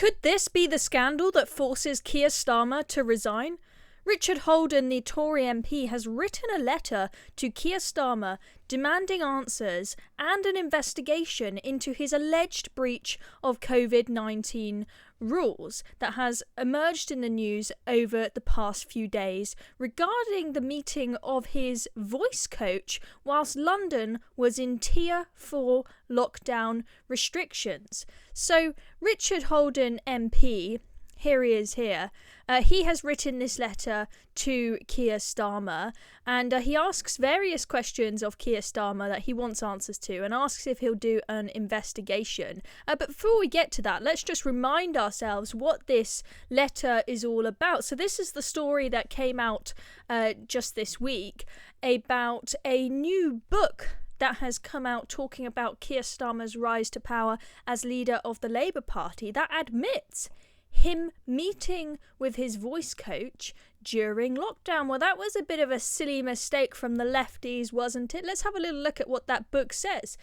Could this be the scandal that forces Keir Starmer to resign? Richard Holden, the Tory MP, has written a letter to Keir Starmer demanding answers and an investigation into his alleged breach of COVID-19 rules that has emerged in the news over the past few days regarding the meeting of his voice coach whilst London was in Tier 4 lockdown restrictions. So Richard Holden MP, here he is here. He has written this letter to Keir Starmer, and he asks various questions of Keir Starmer that he wants answers to, and asks if he'll do an investigation. But before we get to that, let's just remind ourselves what this letter is all about. So this is the story that came out just this week about a new book that has come out talking about Keir Starmer's rise to power as leader of the Labour Party that admits him meeting with his voice coach during lockdown. Well, that was a bit of a silly mistake from the lefties, wasn't it? Let's have a little look at what that book says.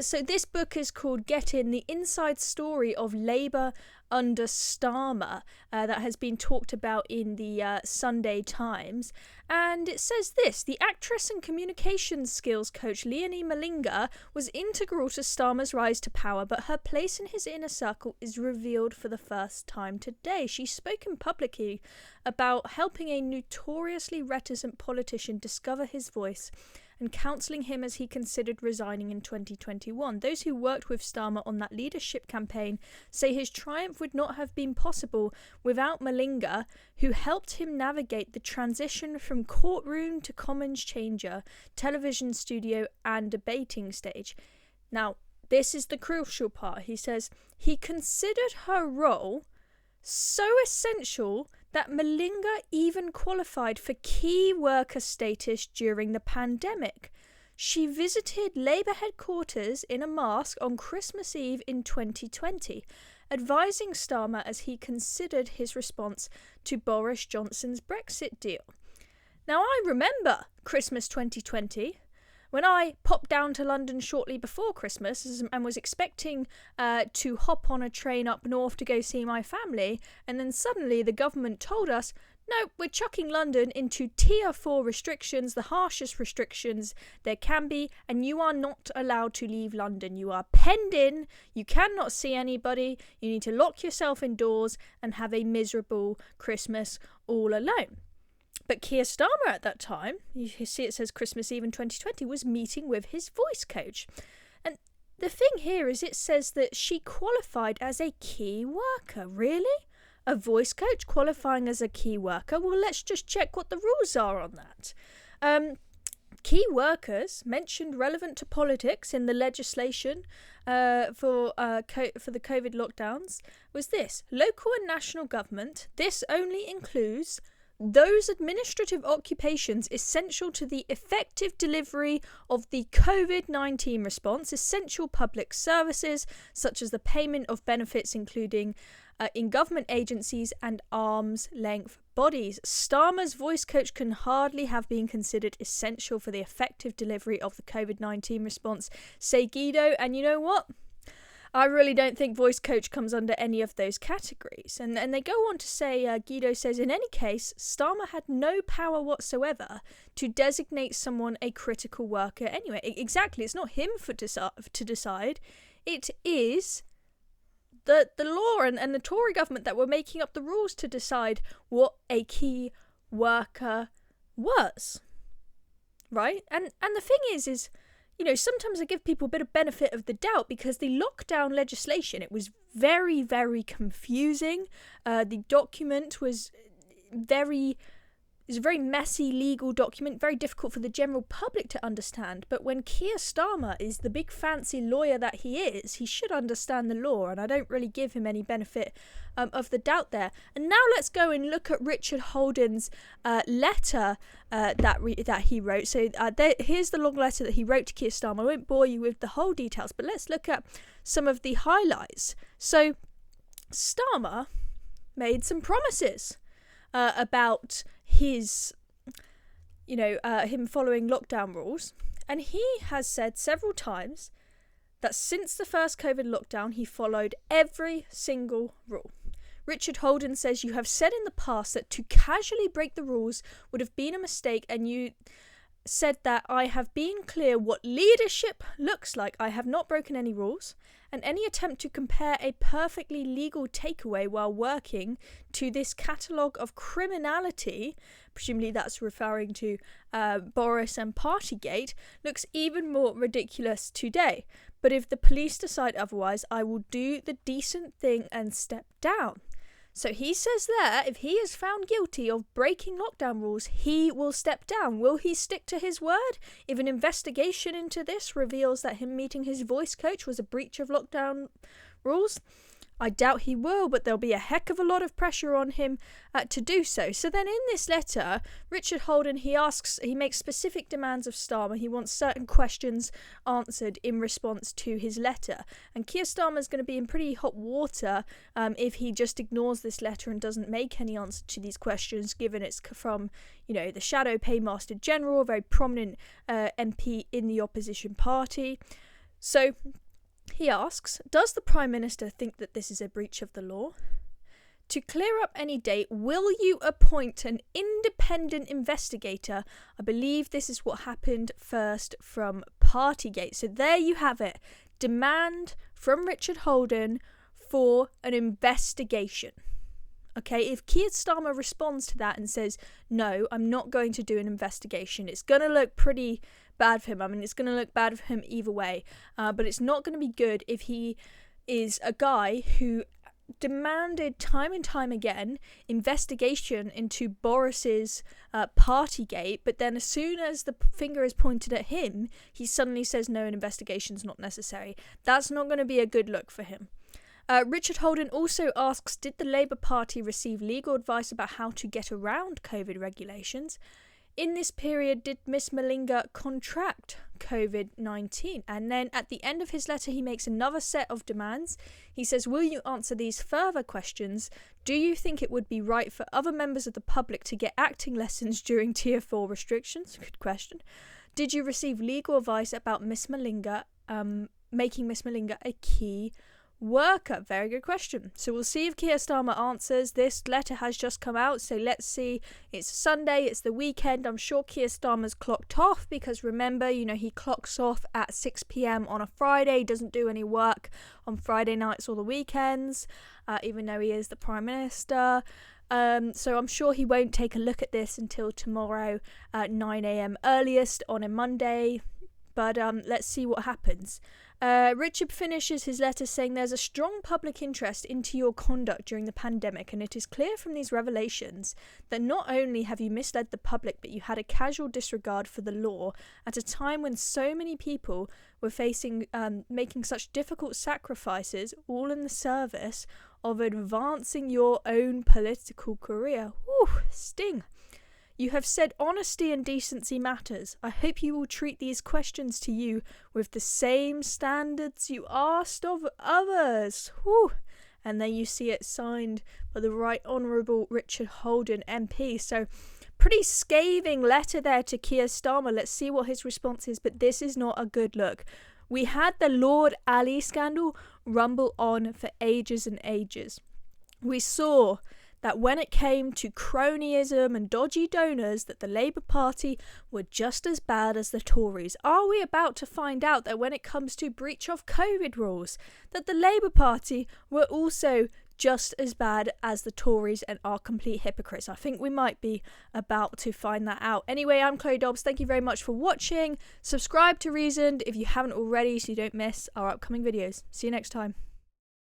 So this book is called Get In, the Inside Story of Labour under Starmer, that has been talked about in the Sunday Times. And it says this: the actress and communications skills coach Leonie Malinga was integral to Starmer's rise to power, but her place in his inner circle is revealed for the first time today. She's spoken publicly about helping a notoriously reticent politician discover his voice and counselling him as he considered resigning in 2021. Those who worked with Starmer on that leadership campaign say his triumph would not have been possible without Malinga, who helped him navigate the transition from courtroom to Commons changer, television studio and debating stage. Now, this is the crucial part. He says he considered her role so essential that Malinga even qualified for key worker status during the pandemic. She visited Labour headquarters in a mask on Christmas Eve in 2020, advising Starmer as he considered his response to Boris Johnson's Brexit deal. Now, I remember Christmas 2020, when I popped down to London shortly before Christmas and was expecting to hop on a train up north to go see my family, and then suddenly the government told us, no, we're chucking London into Tier 4 restrictions, the harshest restrictions there can be, and you are not allowed to leave London. You are penned in, you cannot see anybody, you need to lock yourself indoors and have a miserable Christmas all alone. But Keir Starmer at that time, you see it says Christmas Eve in 2020, was meeting with his voice coach. And the thing here is it says that she qualified as a key worker. Really? A voice coach qualifying as a key worker? Well, let's just check what the rules are on that. Key workers mentioned relevant to politics in the legislation for the COVID lockdowns was this: local and national government. This only includes those administrative occupations essential to the effective delivery of the COVID-19 response, essential public services such as the payment of benefits, including in government agencies and arm's length bodies. Starmer's voice coach can hardly have been considered essential for the effective delivery of the COVID-19 response, say Guido. And you know what? I really don't think voice coach comes under any of those categories. And they go on to say, Guido says, in any case, Starmer had no power whatsoever to designate someone a critical worker anyway. Exactly, it's not him to decide. It is the law and the Tory government that were making up the rules to decide what a key worker was. Right? And the thing is, you know, sometimes I give people a bit of benefit of the doubt because the lockdown legislation, it was very, very confusing. The document was a very messy legal document, very difficult for the general public to understand. But when Keir Starmer is the big fancy lawyer that he is, he should understand the law, and I don't really give him any benefit of the doubt there. And now let's go and look at Richard Holden's letter that he wrote. So here's the long letter that he wrote to Keir Starmer. I won't bore you with the whole details, but let's look at some of the highlights. So Starmer made some promises about his, him following lockdown rules. And he has said several times that since the first COVID lockdown, he followed every single rule. Richard Holden says, "You have said in the past that to casually break the rules would have been a mistake, and you said that I have been clear what leadership looks like. I have not broken any rules, and any attempt to compare a perfectly legal takeaway while working to this catalogue of criminality," presumably that's referring to Boris and Partygate, "looks even more ridiculous today. But if the police decide otherwise, I will do the decent thing and step down." So he says there, if he is found guilty of breaking lockdown rules, he will step down. Will he stick to his word? If an investigation into this reveals that him meeting his voice coach was a breach of lockdown rules, I doubt he will, but there'll be a heck of a lot of pressure on him to do so. So then in this letter, Richard Holden, he makes specific demands of Starmer. He wants certain questions answered in response to his letter. And Keir Starmer is going to be in pretty hot water if he just ignores this letter and doesn't make any answer to these questions, given it's from, the Shadow Paymaster General, a very prominent MP in the opposition party. So he asks, does the Prime Minister think that this is a breach of the law? To clear up any date, will you appoint an independent investigator? I believe this is what happened first from Partygate. So there you have it. Demand from Richard Holden for an investigation. Okay, if Keir Starmer responds to that and says, no, I'm not going to do an investigation, it's going to look pretty bad for him. I mean, it's going to look bad for him either way, but it's not going to be good if he is a guy who demanded time and time again investigation into Boris's Partygate, but then as soon as the finger is pointed at him, he suddenly says no, an investigation's not necessary. That's not going to be a good look for him. Richard Holden also asks, did the Labour Party receive legal advice about how to get around COVID regulations? In this period, did Miss Malinga contract COVID-19? And then at the end of his letter, he makes another set of demands. He says, will you answer these further questions? Do you think it would be right for other members of the public to get acting lessons during Tier 4 restrictions? Good question. Did you receive legal advice about Miss Malinga, making Miss Malinga a key worker? Very good question. So we'll see if Keir Starmer answers. This letter has just come out, so let's see. It's Sunday, it's the weekend. I'm sure Keir Starmer's clocked off because remember, he clocks off at 6 p.m. on a Friday, doesn't do any work on Friday nights or the weekends, even though he is the Prime Minister. So I'm sure he won't take a look at this until tomorrow at 9 a.m. earliest on a Monday. But let's see what happens. Richard finishes his letter saying there's a strong public interest into your conduct during the pandemic, and it is clear from these revelations that not only have you misled the public, but you had a casual disregard for the law at a time when so many people were making such difficult sacrifices, all in the service of advancing your own political career. Whew, sting. You have said honesty and decency matters. I hope you will treat these questions to you with the same standards you asked of others. Whew. And then you see it signed by the Right Honourable Richard Holden MP. So pretty scathing letter there to Keir Starmer. Let's see what his response is, but this is not a good look. We had the Lord Ali scandal rumble on for ages and ages. We saw that when it came to cronyism and dodgy donors, that the Labour Party were just as bad as the Tories. Are we about to find out that when it comes to breach of COVID rules, that the Labour Party were also just as bad as the Tories and are complete hypocrites? I think we might be about to find that out. Anyway, I'm Chloe Dobbs. Thank you very much for watching. Subscribe to Reasoned if you haven't already so you don't miss our upcoming videos. See you next time.